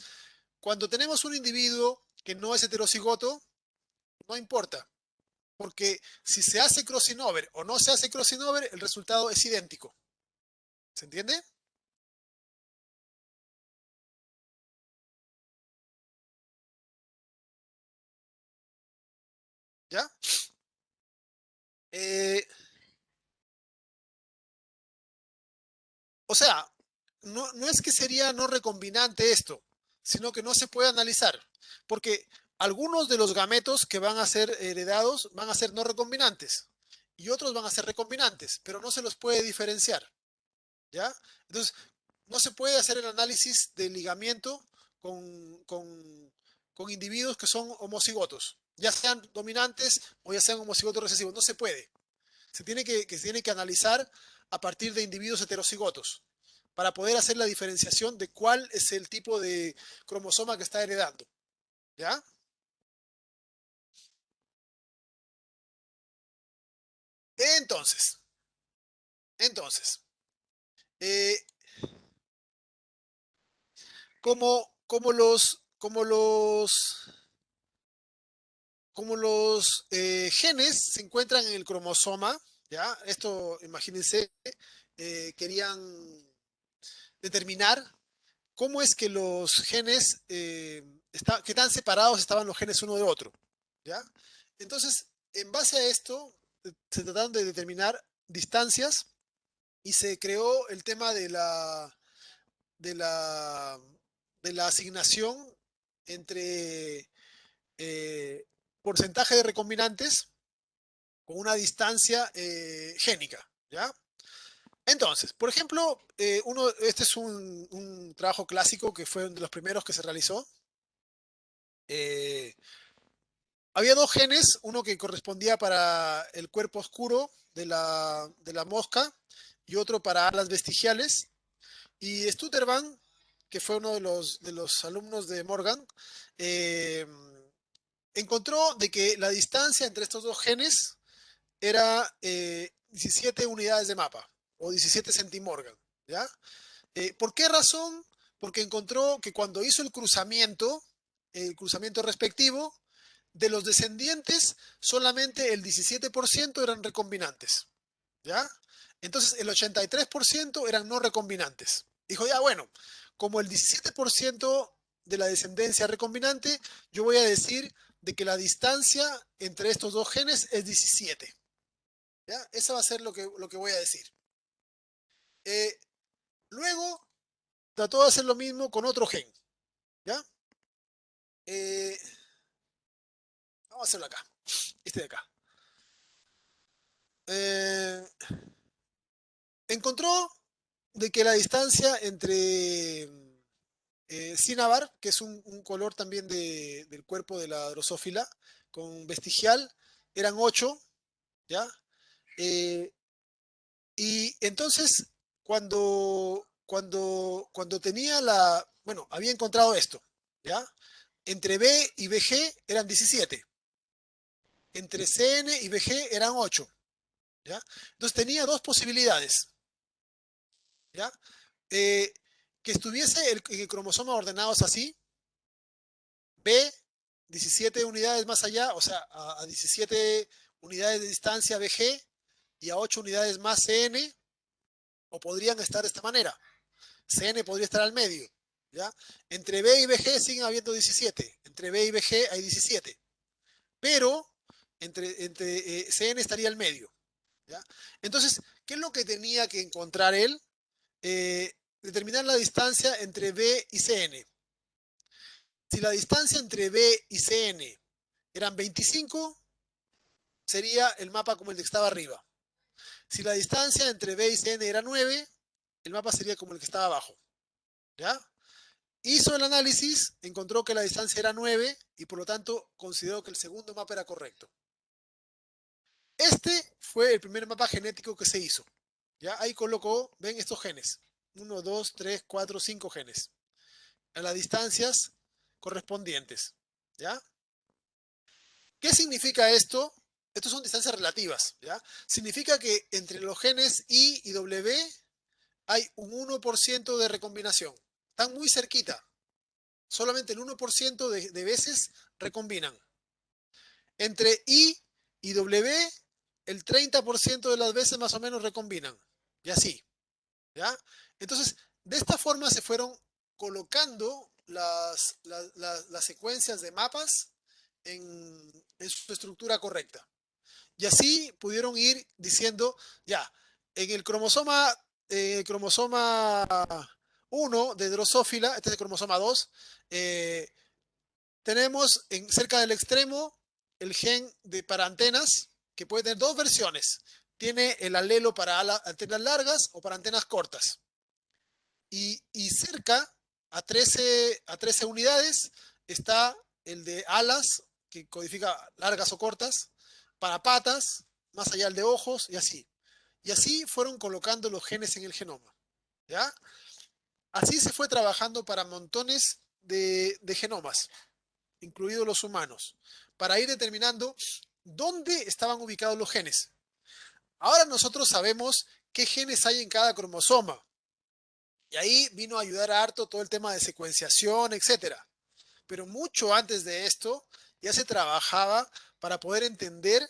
cuando tenemos un individuo que no es heterocigoto, no importa, porque si se hace crossing over o no se hace crossing over, el resultado es idéntico. ¿Se entiende? ¿Ya? Eh, o sea, no es que sería no recombinante esto, sino que no se puede analizar, porque algunos de los gametos que van a ser heredados van a ser no recombinantes y otros van a ser recombinantes, pero no se los puede diferenciar, ¿ya? Entonces, no se puede hacer el análisis del ligamiento con individuos que son homocigotos, ya sean dominantes o ya sean homocigotos recesivos, no se puede. Se tiene que analizar a partir de individuos heterocigotos para poder hacer la diferenciación de cuál es el tipo de cromosoma que está heredando. ¿Ya? Entonces, entonces, eh, como los genes se encuentran en el cromosoma, ¿ya? Esto, imagínense, querían determinar cómo es que los genes, qué tan separados estaban los genes uno de otro, ¿ya? Entonces, en base a esto, se trataron de determinar distancias y se creó el tema de la, de la asignación entre porcentaje de recombinantes con una distancia génica, ¿ya? Entonces, por ejemplo, este es un trabajo clásico que fue uno de los primeros que se realizó. Eh, Había dos genes, uno que correspondía para el cuerpo oscuro de la mosca y otro para alas vestigiales. Y Stutterman, que fue uno de los alumnos de Morgan, eh, encontró de que la distancia entre estos dos genes era 17 unidades de mapa o 17 centimorgan, ¿ya? ¿Por qué razón? Porque encontró que cuando hizo el cruzamiento respectivo, de los descendientes, solamente el 17% eran recombinantes, ¿ya? Entonces, el 83% eran no recombinantes. Dijo, ya, bueno, como el 17% de la descendencia recombinante, yo voy a decir de que la distancia entre estos dos genes es 17. ¿Ya? Eso va a ser lo que voy a decir. Eh, Luego, trató de hacer lo mismo con otro gen. ¿Ya? Eh, Vamos a hacerlo acá. Este de acá. Eh, Encontró de que la distancia entre cinnabar, que es un color también del cuerpo de la drosófila, con vestigial, eran 8, ¿ya? Eh, y entonces, cuando tenía bueno, había encontrado esto, ¿ya? Entre B y BG eran 17, entre CN y BG eran 8, ¿ya? Entonces tenía dos posibilidades, ¿ya? Eh, que estuviese el cromosoma ordenados así, B, 17 unidades más allá, o sea, a 17 unidades de distancia BG y a 8 unidades más CN, o podrían estar de esta manera. CN podría estar al medio, ¿ya? Entre B y BG siguen habiendo 17, entre B y BG hay 17, pero entre CN estaría al medio, ¿ya? Entonces, ¿qué es lo que tenía que encontrar él? Determinar la distancia entre B y CN. Si la distancia entre B y CN eran 25, sería el mapa como el que estaba arriba. Si la distancia entre B y CN era 9, el mapa sería como el que estaba abajo. ¿Ya? Hizo el análisis, encontró que la distancia era 9 y por lo tanto consideró que el segundo mapa era correcto. Este fue el primer mapa genético que se hizo. ¿Ya? Ahí colocó, ven estos genes. 1, 2, 3, 4, 5 genes. A las distancias correspondientes. ¿Ya? ¿Qué significa esto? Estas son distancias relativas. ¿Ya? Significa que entre los genes I y W hay un 1% de recombinación. Están muy cerquita. Solamente el 1% de veces recombinan. Entre I y W, el 30% de las veces más o menos recombinan. Y así. ¿Ya? Entonces, de esta forma se fueron colocando las secuencias de mapas en su estructura correcta. Y así pudieron ir diciendo, ya, en el cromosoma 1 de Drosophila, este es el cromosoma 2, tenemos cerca del extremo el gen para antenas, que puede tener dos versiones. Tiene el alelo para antenas largas o para antenas cortas. Y cerca, a 13 unidades, está el de alas, que codifica largas o cortas, para patas, más allá el de ojos, y así. Y así fueron colocando los genes en el genoma. ¿Ya? Así se fue trabajando para montones de genomas, incluidos los humanos, para ir determinando dónde estaban ubicados los genes. Ahora nosotros sabemos qué genes hay en cada cromosoma. Y ahí vino a ayudar a harto todo el tema de secuenciación, etcétera. Pero mucho antes de esto ya se trabajaba para poder entender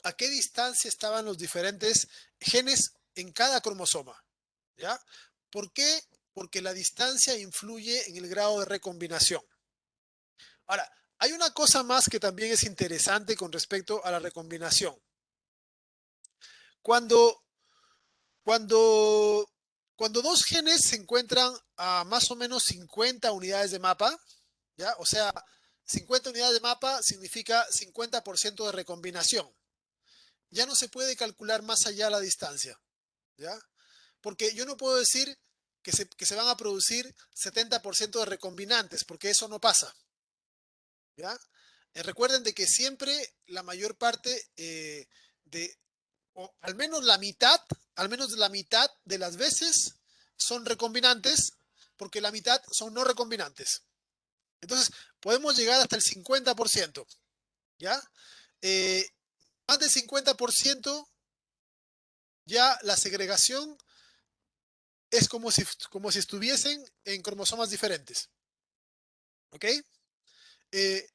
a qué distancia estaban los diferentes genes en cada cromosoma. ¿Ya? ¿Por qué? Porque la distancia influye en el grado de recombinación. Ahora, hay una cosa más que también es interesante con respecto a la recombinación. Cuando, cuando, cuando dos genes se encuentran a más o menos 50 unidades de mapa, ¿ya? O sea, 50 unidades de mapa significa 50% de recombinación. Ya no se puede calcular más allá la distancia, ¿ya? Porque yo no puedo decir que se van a producir 70% de recombinantes, porque eso no pasa, ¿ya? Recuerden de que siempre la mayor parte o al menos la mitad de las veces son recombinantes, porque la mitad son no recombinantes. Entonces, podemos llegar hasta el 50%, ¿ya? Eh, Más del 50%, ya la segregación es como si estuviesen en cromosomas diferentes, ¿ok? Eh,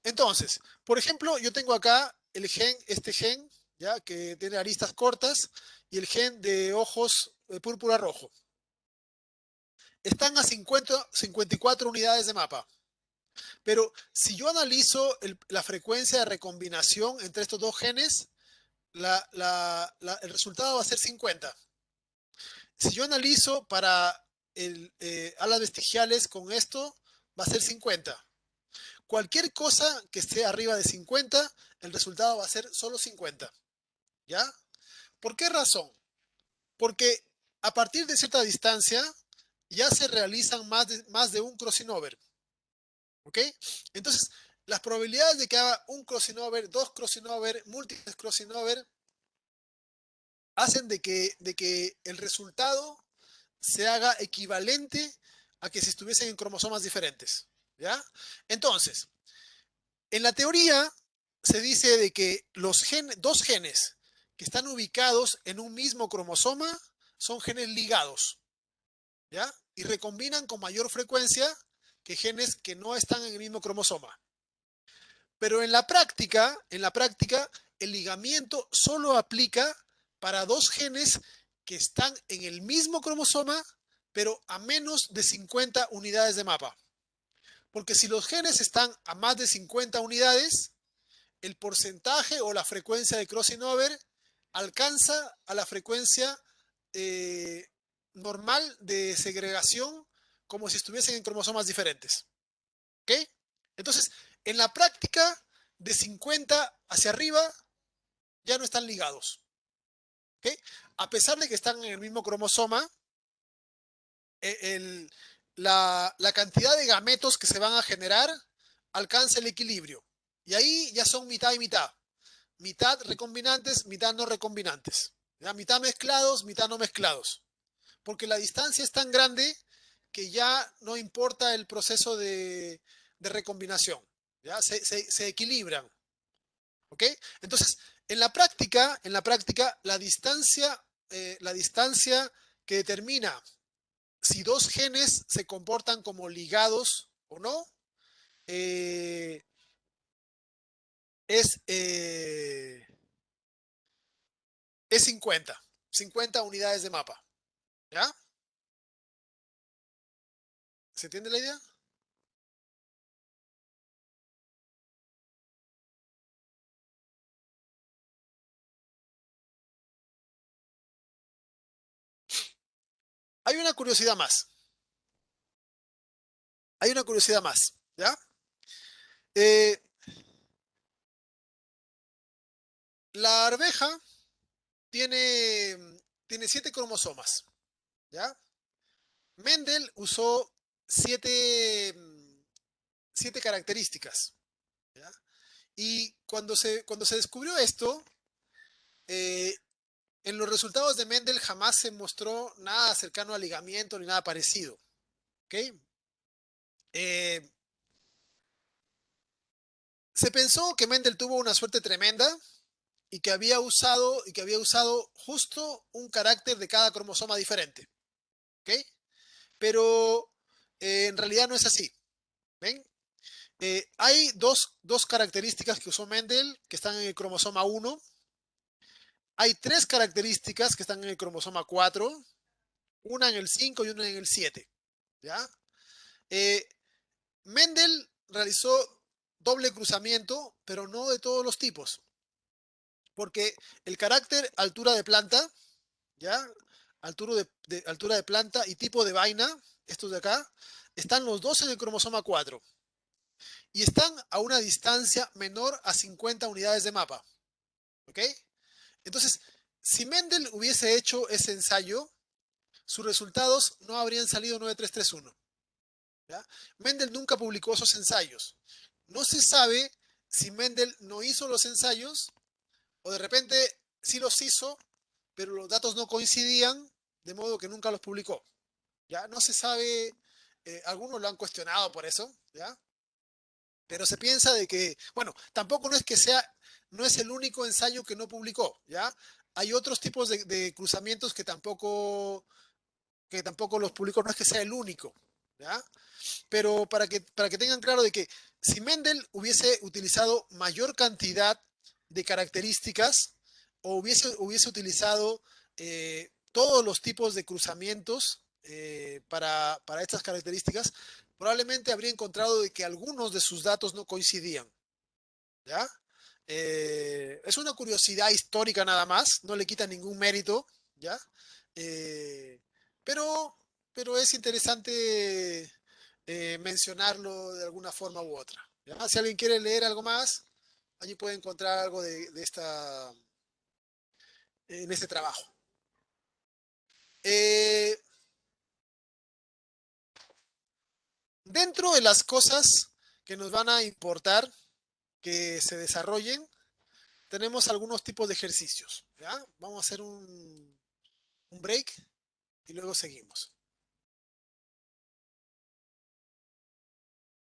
Entonces, por ejemplo, yo tengo acá este gen, ¿ya? Que tiene aristas cortas, y el gen de ojos púrpura rojo. Están a 54 unidades de mapa. Pero si yo analizo la frecuencia de recombinación entre estos dos genes, el resultado va a ser 50. Si yo analizo para alas vestigiales con esto, va a ser 50. Cualquier cosa que esté arriba de 50, el resultado va a ser solo 50. ¿Ya? ¿Por qué razón? Porque a partir de cierta distancia ya se realizan más de un crossing over. ¿Ok? Entonces, las probabilidades de que haga un crossing over, dos crossing over, múltiples crossing over, hacen de que el resultado se haga equivalente a que si estuviesen en cromosomas diferentes. ¿Ya? Entonces, en la teoría se dice de que dos genes que están ubicados en un mismo cromosoma son genes ligados, ¿ya? Y recombinan con mayor frecuencia que genes que no están en el mismo cromosoma. Pero en la práctica, el ligamiento solo aplica para dos genes que están en el mismo cromosoma, pero a menos de 50 unidades de mapa. Porque si los genes están a más de 50 unidades, el porcentaje o la frecuencia de crossing over alcanza a la frecuencia eh, normal de segregación como si estuviesen en cromosomas diferentes. ¿Ok? Entonces, en la práctica, de 50 hacia arriba ya no están ligados. ¿Ok? A pesar de que están en el mismo cromosoma, la cantidad de gametos que se van a generar alcanza el equilibrio. Y ahí ya son mitad y mitad. Mitad recombinantes, mitad no recombinantes. ¿Ya? Mitad mezclados, mitad no mezclados. Porque la distancia es tan grande que ya no importa el proceso de recombinación. ¿Ya? Se equilibran. ¿Ok? Entonces, la distancia que determina si dos genes se comportan como ligados o no, eh, es, eh, es 50 unidades de mapa. ¿Ya? ¿Se entiende la idea? Hay una curiosidad más. Hay una curiosidad más. ¿Ya? Eh, la arveja tiene, tiene 7 cromosomas. ¿Ya? Mendel usó 7, 7 características. ¿Ya? Y cuando se descubrió esto, eh, en los resultados de Mendel jamás se mostró nada cercano al ligamiento ni nada parecido. ¿Ok? Eh, Se pensó que Mendel tuvo una suerte tremenda y que había usado justo un carácter de cada cromosoma diferente. ¿Ok? Pero en realidad no es así. ¿Ven? Hay dos características que usó Mendel que están en el cromosoma 1. Hay 3 características que están en el cromosoma 4, una en el 5 y una en el 7. ¿Ya? Eh, Mendel realizó doble cruzamiento, pero no de todos los tipos, porque el carácter altura de planta, ¿ya? Altura de planta y tipo de vaina, estos de acá, están los dos en el cromosoma 4 y están a una distancia menor a 50 unidades de mapa. ¿Ok? Entonces, si Mendel hubiese hecho ese ensayo, sus resultados no habrían salido 9331. ¿Ya? Mendel nunca publicó esos ensayos. No se sabe si Mendel no hizo los ensayos o de repente sí los hizo, pero los datos no coincidían, de modo que nunca los publicó. ¿Ya? No se sabe, algunos lo han cuestionado por eso, ¿ya? Pero se piensa de que, bueno, tampoco no es que sea, no es el único ensayo que no publicó, ¿ya? Hay otros tipos de cruzamientos que tampoco los publicó, no es que sea el único, ¿ya? Pero para que tengan claro de que si Mendel hubiese utilizado mayor cantidad de características o hubiese utilizado todos los tipos de cruzamientos para estas características, probablemente habría encontrado de que algunos de sus datos no coincidían. ¿Ya? Es una curiosidad histórica nada más, no le quita ningún mérito, ¿ya? Eh, pero, pero es interesante mencionarlo de alguna forma u otra. ¿Ya? Si alguien quiere leer algo más, allí puede encontrar algo de en este trabajo. Eh, Dentro de las cosas que nos van a importar que se desarrollen, tenemos algunos tipos de ejercicios. ¿Ya? Vamos a hacer un break y luego seguimos.